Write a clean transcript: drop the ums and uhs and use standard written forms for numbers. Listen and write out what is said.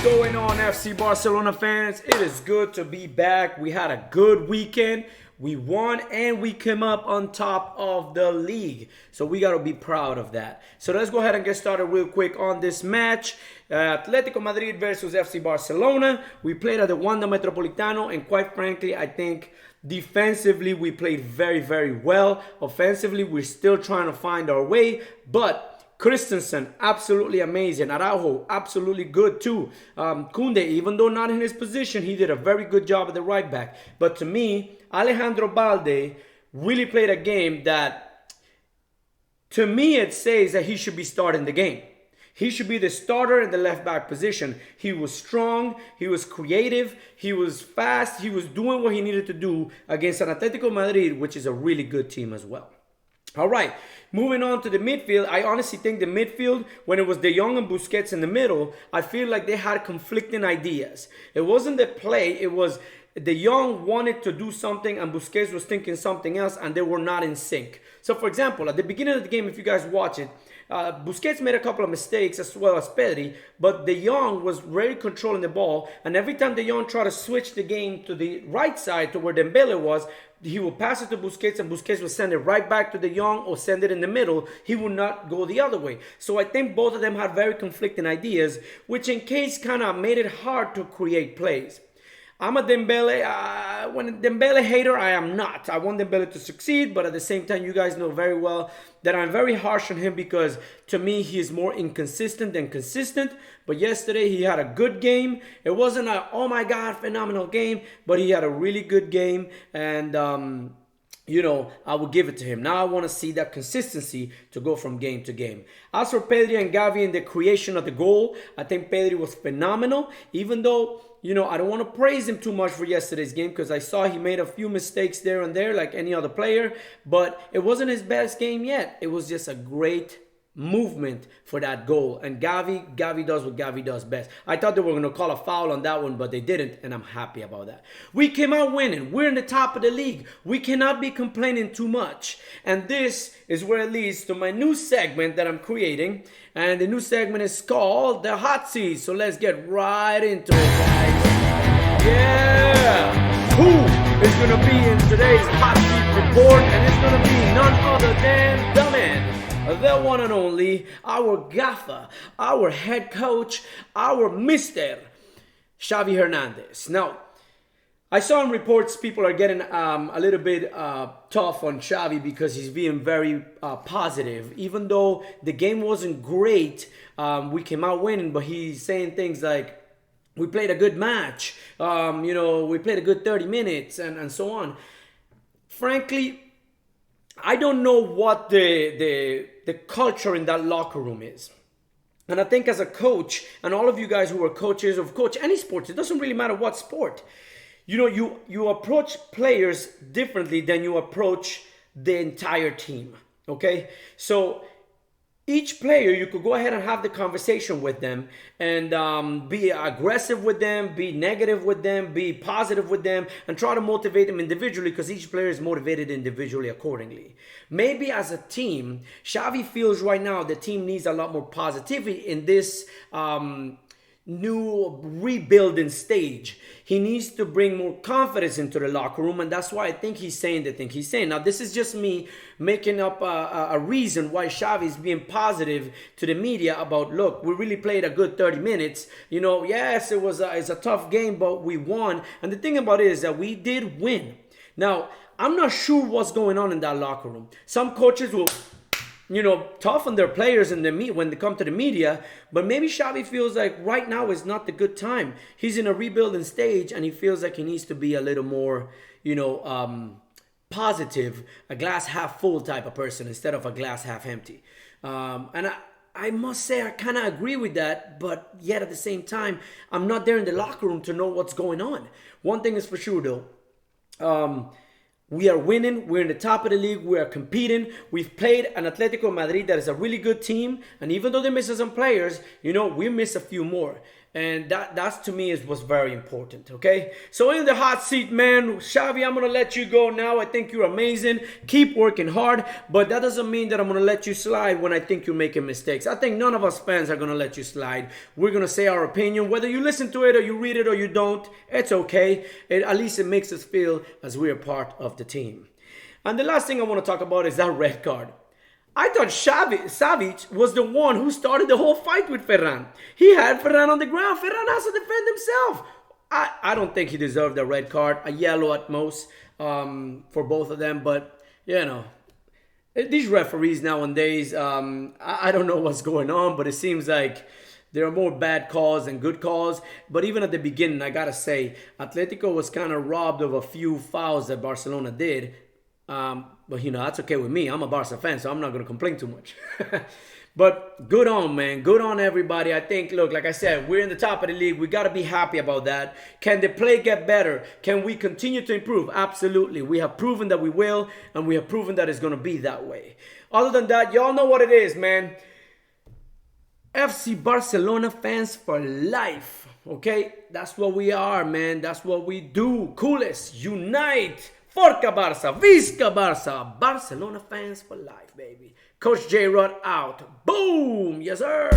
going on, FC Barcelona fans? It is good to be back. We had a good weekend. We won and we came up on top of the league. So we got to be proud of that. So let's go ahead and get started real quick on this match. Atletico Madrid versus FC Barcelona. We played at the Wanda Metropolitano, and quite frankly, I think defensively we played very, very well. Offensively, we're still trying to find our way, but Christensen, absolutely amazing. Araujo, absolutely good too. Kunde, even though not in his position, he did a very good job at the right back. But to me, Alejandro Balde really played a game that, to me, it says that he should be starting the game. He should be the starter in the left back position. He was strong, he was creative, he was fast, he was doing what he needed to do against an Atletico Madrid, which is a really good team as well. All right, moving on to the midfield. I honestly think the midfield, when it was De Jong and Busquets in the middle, I feel like they had conflicting ideas. It wasn't the play, it was De Jong wanted to do something and Busquets was thinking something else, and they were not in sync. So for example, at the beginning of the game, if you guys watch it, Busquets made a couple of mistakes as well as Pedri, but De Jong was really controlling the ball, and every time De Jong tried to switch the game to the right side to where Dembele was, he would pass it to Busquets and Busquets would send it right back to De Jong or send it in the middle. He would not go the other way. So I think both of them had very conflicting ideas, which in case kind of made it hard to create plays. I'm a Dembele hater, I am not. I want Dembele to succeed, but at the same time, you guys know very well that I'm very harsh on him because to me, he is more inconsistent than consistent. But yesterday, he had a good game. It wasn't a, oh my God, phenomenal game, but he had a really good game. And, I will give it to him. Now I want to see that consistency to go from game to game. As for Pedri and Xavi in the creation of the goal, I think Pedri was phenomenal, even though, I don't want to praise him too much for yesterday's game because I saw he made a few mistakes there and there like any other player, but it wasn't his best game yet. It was just a great movement for that goal. And Xavi does what Xavi does best. I thought they were going to call a foul on that one, but they didn't, and I'm happy about that. We came out winning. We're in the top of the league. We cannot be complaining too much. And this is where it leads to my new segment that I'm creating. And the new segment is called The Hot Seat. So let's get right into it, guys. Yeah! Who is going to be in today's Hot Seat report? And it's going to be none other than the man, the one and only, our gaffer, our head coach, our Mr. Xavi Hernandez. Now, I saw in reports people are getting a little bit tough on Xavi because he's being very positive. Even though the game wasn't great, we came out winning, but he's saying things like, we played a good match, we played a good 30 minutes, and so on. Frankly, I don't know what the culture in that locker room is. And I think as a coach, and all of you guys who are coaches of coach any sports, it doesn't really matter what sport. You approach players differently than you approach the entire team. Okay? So each player, you could go ahead and have the conversation with them and be aggressive with them, be negative with them, be positive with them, and try to motivate them individually because each player is motivated individually accordingly. Maybe as a team, Xavi feels right now the team needs a lot more positivity in this new rebuilding stage. He needs to bring more confidence into the locker room, and that's why I think he's saying the thing he's saying. Now, this is just me making up a reason why Xavi is being positive to the media about, look, we really played a good 30 minutes. Yes, it's a tough game, but we won. And the thing about it is that we did win. Now, I'm not sure what's going on in that locker room. Some coaches will toughen their players when they come to the media. But maybe Xavi feels like right now is not the good time. He's in a rebuilding stage and he feels like he needs to be a little more, positive, a glass half full type of person instead of a glass half empty. And I must say I kind of agree with that, but yet at the same time, I'm not there in the locker room to know what's going on. One thing is for sure though. We are winning. We're in the top of the league. We are competing. We've played an Atletico Madrid that is a really good team. And even though they miss some players, we miss a few more. And that's to me was very important, okay? So in the hot seat, man, Xavi, I'm going to let you go now. I think you're amazing. Keep working hard, but that doesn't mean that I'm going to let you slide when I think you're making mistakes. I think none of us fans are going to let you slide. We're going to say our opinion. Whether you listen to it or you read it or you don't, it's okay. At least it makes us feel as we're part of the team. And the last thing I want to talk about is that red card. I thought Xavi was the one who started the whole fight with Ferran. He had Ferran on the ground. Ferran has to defend himself. I don't think he deserved a red card, a yellow at most for both of them. But, you know, these referees nowadays, I don't know what's going on, but it seems like there are more bad calls than good calls. But even at the beginning, I got to say, Atletico was kind of robbed of a few fouls that Barcelona did. But, you know, that's okay with me. I'm a Barca fan, so I'm not going to complain too much. But good on, man. Good on everybody. I think, look, like I said, we're in the top of the league. We got to be happy about that. Can the play get better? Can we continue to improve? Absolutely. We have proven that we will, and we have proven that it's going to be that way. Other than that, y'all know what it is, man. FC Barcelona fans for life. Okay? That's what we are, man. That's what we do. Coolest. Unite. Forca Barça, Visca Barça, Barcelona fans for life, baby. Coach Jrod out. Boom! Yes, sir!